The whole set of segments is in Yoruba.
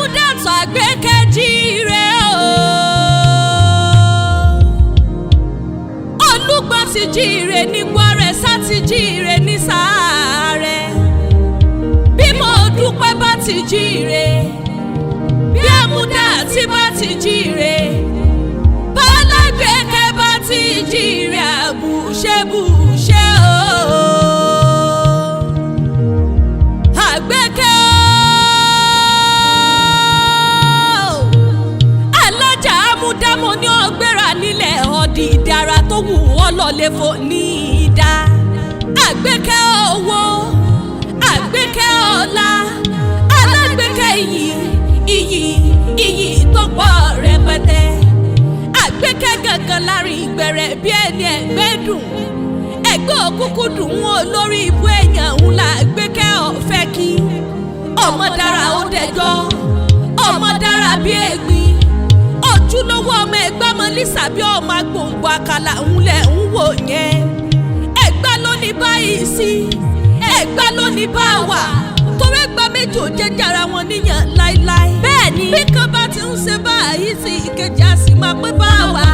Amúdàtọ̀ àgbékẹ́jìire o. Olúgbọ́n ti jíire ní Gbọ́rẹ̀, sá ti jíire ní Sàárẹ̀. Bí mo dúpẹ́ bá ti jíire, bí Àmúdà tí bá ti jíire, bálágbèké bá ti jíire, àbùṣebùṣe o. Àgbékẹ́ o, alájà Àmúdà mo ní ọgbẹ́ra nílẹ̀ ọ̀dì ìdára tó wù ọ́ lọ́lẹ̀ fò ní ìdá. Àgbékẹ́ owó, àgbékẹ́ ọlá, alágbékẹ́ iyì tó pọ̀ rẹpẹtẹ. Àgbékẹ́ gangan láàrin ìgbẹ̀rẹ̀ bí ẹni ẹgbẹ́ dùn. Ẹgbẹ́ òkúkú dùn wọn olórí ibú èèyàn ń la Àgbékẹ́ ọ̀fẹ́ kí. Ọmọ dára ó dẹjọ́, ọmọ dára bí ègbin. Ojúlówó ọmọ Ẹ̀gbá mọ lísà bí ọmọ agbòǹgbò àkàlà ńlẹ̀ ń wò yẹn. Ẹ̀gbá ló ní báyìí sí, Ẹ̀gbá ló ní bá wà. Torí Ẹ̀gbá méjì ò jẹ́ jara wọn níyàn láíláí. Bẹ́ẹ̀ni bí kan bá ti ń ṣe báyìí sí ìkejì a sì máa pé báwa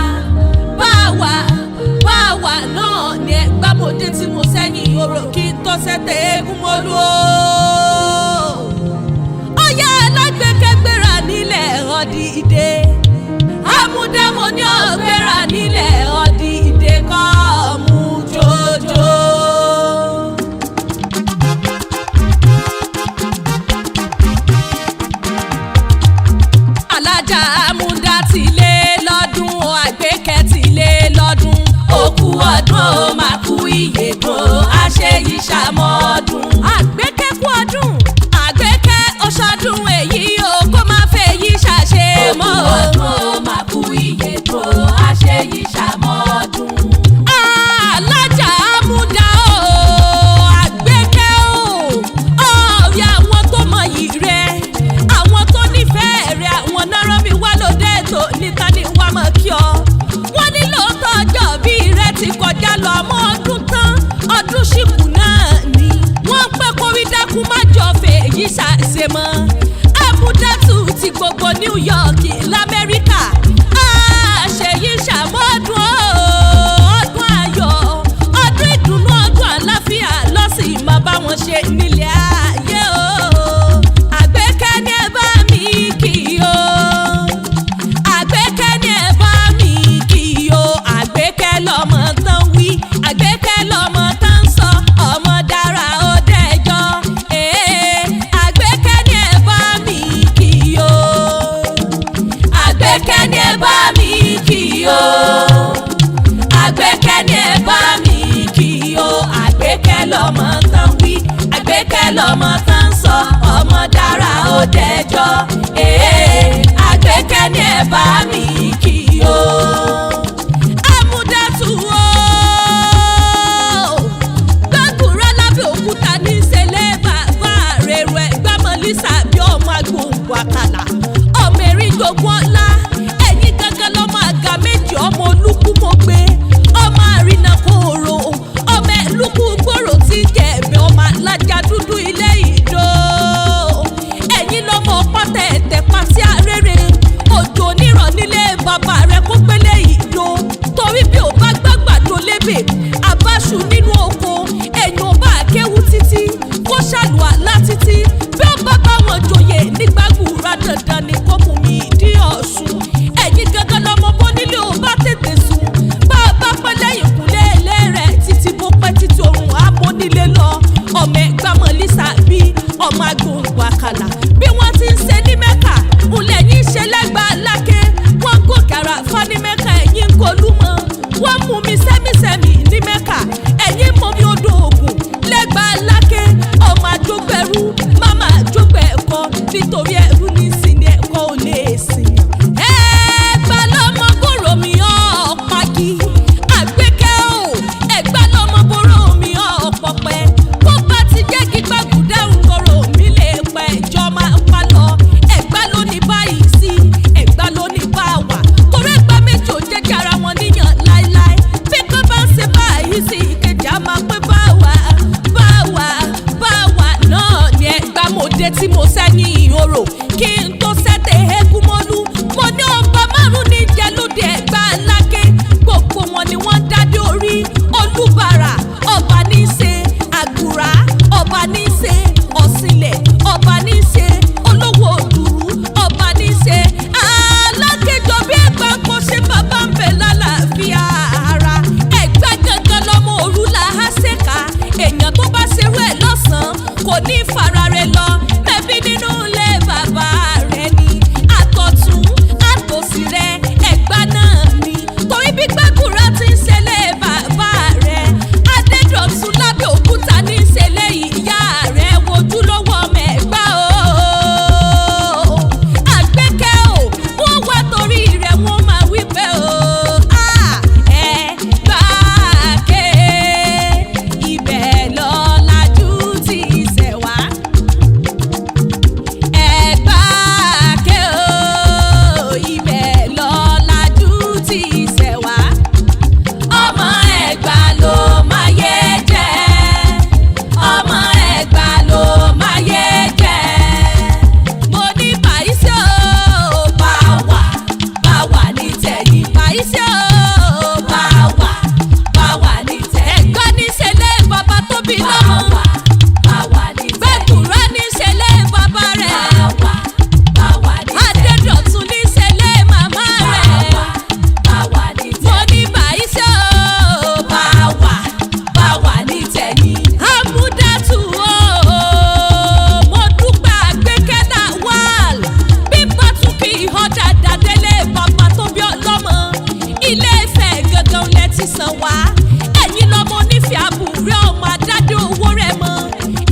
náà ni Ẹ̀gbá mòde tí mo sẹ́yìn orò kí n tó ṣẹ́tẹ̀ eégún mọ́lú o. Ọ̀yá alágbèké gbéra nílẹ̀ ọ̀dì ìdè. Àmúdà mo ní ọ̀gbẹ́ra nílẹ̀ ọ̀dì ìdè kọ́ mú jòjò. Alájà Àmúdà ti lé lọ́dún, Àgbékẹ́ ti lé lọ́dún. Òkú ọdún ó máa kú ìyèdùn, àṣeyí ṣàmọ́dún. Àgbékẹ́ kú ọdún, Àgbékẹ́ oṣọdún èyí o, kó má fẹ́ yí ṣàṣe mọ́. Òkú ọdún ó máa kú ìyèdùn, àṣeyí ṣàmọ́dún. Alájà Àmúdà o, Àgbékẹ́ o, ọ̀rẹ́ àwọn tó mọyì rẹ̀, àwọn tó nífẹ̀ẹ́ rẹ̀, àwọn náà rán mi wá lóde ètò níta ní wá mọ̀ kí ọ. Wọ́n ní lóòótọ́ ọjọ́ bí rẹ̀ ti kọjá lọ, àmọ́ ọdún tán ọdún ṣìkù náà ni. Wọ́n pẹ́ kórí dákú má jọ fèyí ṣàṣe mọ́. Àmúdàtù ti gbogbo New York l'Amẹ́ríkà. Àṣeyí ṣàmọ́dún o, ọdún ayọ̀, ọdún ìdùnnú, ọdún àlàáfíà lọ́sìn máa bá wọn ṣe nílé ayé o. Àgbékẹ́ ni ẹ bá mi kì í o. Àgbékẹ́ ni ẹ bá mi kì í o. Àgbékẹ́ lọ́mọ tán wí, Àgbékẹ́ lọ́mọ tán sọ, ọmọ dára ó dẹjọ́. Àgbékẹ́ ni ẹ bá mi kì í o. Àgbékẹ́ ni ẹ bá mi kì í o. Àgbékẹ́ ni ẹ bá mi kì í o. Àgbékẹ́ lọ́mọ tán wí, Àgbékẹ́ lọ́mọ tán sọ, ọmọ dára ó dẹjọ́. Àgbékẹ́ ni ẹ bá mi kì í o. Àmúdàtù o, Gbagura lábẹ́ òkúta ní ìṣẹ̀lẹ̀ bàbá rẹ̀ rẹ̀ Ẹ̀gbá mọ lísà bí ọmọ agbóhùn àkàlà. Ọmọ erin gbogbo ọlá, ẹ̀yin gangan lọ́mọ àga méjì, ọmọ olúkú mo gbé, ọmọ àrìnà kòòrò, ọmọ ẹlúkú gbòòrò tí jẹ́ ẹ̀mí, ọmọ alájà dúdú ilé ìdó. Ẹ̀yin lọ́mọ pátá ẹ̀tẹ̀ pàṣẹ arére, òjò oníràn nílé bàbá rẹ̀ kó gbélé ìdó. Torí bí ò bá gbàgbàdo lébè, àbáṣu nínú oko, ẹ̀yìn ò bá kéwú títí, kó ṣàlùwàlá títí. Bí ó bá bá wọn joyè ní Gbagura, dandan ni kó mú mi dí Ọ̀ṣun. Ẹ̀yin gangan lọmọ bó nílé ò bá tètè sùn. Bá a bá pẹ́ lẹ́yìn kúnlé ilé rẹ̀ títí bó pẹ́ títí orun amónílé lọ. Ọmọ Ẹ̀gbá mọ lísà bí ọmọ agbóhùn àkàlà. Bí wọ́n ti ń ṣe ní Mẹ́kà, ńlẹ̀ yín ṣe lẹ́gbàá lákè. Wọ́n gòkè àràfá ní Mẹ́kà, ẹ̀yin ń golú mọ́. Wọ́n mú mi sẹ́mísẹ́mì ní Mẹ́kà, ẹ̀yin mú mi odò Ògùn lẹ́gbàá lákè. Ọmọ àjọgbẹ̀rú, máma àjọgbẹ̀ ẹ̀kọ́, nítorí ẹ̀rú ní sí ni ẹ̀kọ́ ò lè sìn. Ẹ̀gbá lọ́mọ bòrò mi ọ̀pági. Àgbékẹ́ o, Ẹ̀gbá lọ́mọ bòrò mi ọ̀pọ̀pẹ́. Bó bá ti jẹ́ kí Gbagura ń kọ̀rọ̀ mi lè pẹ́ ìjọ máa pa lọ. Ẹ̀gbá ló ní báyìí sí, Ẹ̀gbá ló ní bá wà. Torí Ẹ̀gbá méjì ò jẹ́ jara wọn níyàn láíláí. Bí kan bá ń ṣe báyìí sí ìkejì á máa pé báwa náà ni Ẹ̀gbá mòde tí mo sẹ́yìn orò kí n tó farare lọ mẹ́bí nínú ilé bàbá rẹ̀ ni àtọ̀tún àtòsí rẹ̀ Ẹ̀gbá náà ni torí bí Gbàgúrà ti ń ṣẹlẹ̀ bàbá rẹ̀ Adédọ̀tun lábẹ́ òkúta ní ṣẹlẹ̀ ìyá rẹ̀ wojú lọ́wọ́ ọmọ Ẹ̀gbá o Àgbékẹ́ o wọ́n wá torí rẹ̀ wọ́n máa wí pé o Ẹ̀gbá ké ibẹ̀ lọ́làjú ti ṣẹ̀ wá Ẹ̀gbá ké o ibẹ̀ lọ́làjú ti ṣẹ̀ wá ọmọ Ẹ̀gbá ló máa yé jẹ́ ọmọ Ẹ̀gbá ló máa yé jẹ́ mo ní Pàísí o bá wà ní tẹ̀yìn Pàísí o bá wà ní tẹ̀yìn Ẹ̀gbá ní ṣẹlẹ̀ bàbá tó bí lọ́mọ Gbàgúrà ní ṣẹlẹ̀ bàbá rẹ̀ Adédọ̀tun ní ṣẹlẹ̀ màmá rẹ̀ mo ní Pàísí o bá wà ní tẹ̀yìn Àmúdátù o mo dúpẹ́ Àgbékẹ́ náà wàl bí pàtùkì ìhọ́dà dàdélé bàbá tó bí ọlọ́mọ Ilé Ifẹ̀ gangan lẹ ti sàn wá ẹ̀yin lọ́mọ onífẹ̀ẹ́ àbúrẹ́ ọmọ adádé owó rẹ̀ mọ́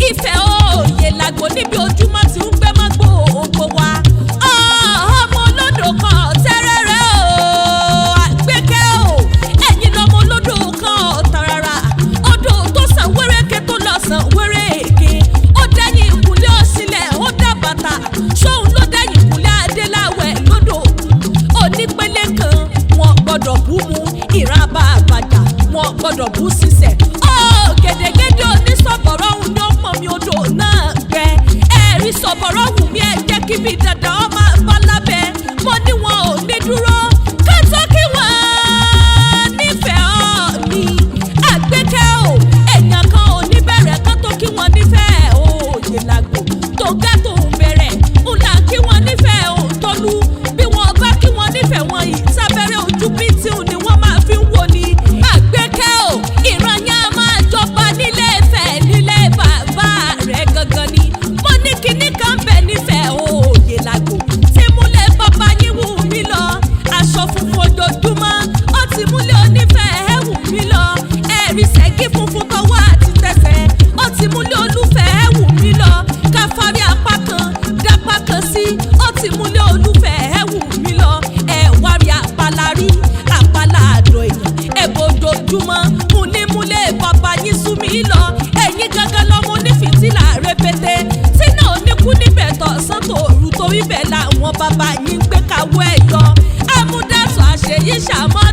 Ifẹ̀ òye làgbo níbi ojúmọ́ ti ń gbé mọ́gbó ògbó wa ọmọ olódò kan tẹ́rẹ̀rẹ̀ o Àgbékẹ́ o ẹ̀yin lọ́mọ olódò kan tàràrà odò tó sàn wéréke tó lọ sàn wéréke ó dẹ́yìn ìkúlẹ̀ òsílẹ̀ ó dá bàtà ṣóun ló dẹ́yìn ìkúlẹ̀ adéláwẹ̀ lódò onípele kan wọn gbọ́dọ̀ bú mu ìrábà àbàjá wọn gbọ́dọ̀ bú sísẹ̀ gèdègèdè onísọ̀bọ̀rọ̀ ọ̀hún ló pọ̀ mi odò náà gbẹ ẹ̀rí sọ̀bọ̀rọ̀ ọ̀hún mi ẹ̀ jẹ́ kí mi dandan ọmọ bá lábẹ́ mo ní wọn ò ní dúró kátó kí wọ́n nífẹ̀ẹ́ mi Àgbékẹ́ o èèyàn kan ò ní bẹ̀rẹ̀ kátó kí wọ́n nífẹ̀ẹ́ òye làgbò tó gá tó ń bẹ̀rẹ̀ ńlá kí wọ́n nífẹ̀ẹ́ òǹtọ́lú bí wọ́n bá kí wọ́n nífẹ̀ẹ́ wọn yìí sábẹ́rẹ́ ojú bíi tí ò ní wọ́n máa fi ń wò ní Àgbékẹ́ o ìran yẹn á máa jọba nílé Ifẹ̀ nílé bàbá rẹ̀ gangan ni mo ní kinní kan bẹ̀ nífẹ̀ẹ́ òye làgbò tí múlẹ̀ bàbá yín wù mí lọ aṣọ funfun ojoojúmọ́ ó ti múlẹ̀ onífẹ̀ẹ́ wù mí lọ ẹ̀rí ṣẹ́gi funfun tọwọ́ àti tẹsẹ̀ ó ti múlẹ̀ olúfẹ̀ẹ́ wù mí lọ káfárí apá kan dápá kan sí ó ti múlẹ̀ olúfẹ̀ẹ́ wù mí lọ ẹ̀wárí àpálárí àpálá àdó èèyàn ẹ̀bọ̀dọ̀júmọ́ mo ní múlẹ̀ bàbá yín sú mi lọ ẹ̀yin gangan lọ́mọ onífìtílà rẹpẹtẹ tí náà oníkú níbẹ̀ tọ̀sán tòru torí bẹ́ẹ̀ làwọn bàbá yín ń gbé kawọ́ ẹ̀ yọ Àmúdátù àṣeyí ṣàmọ́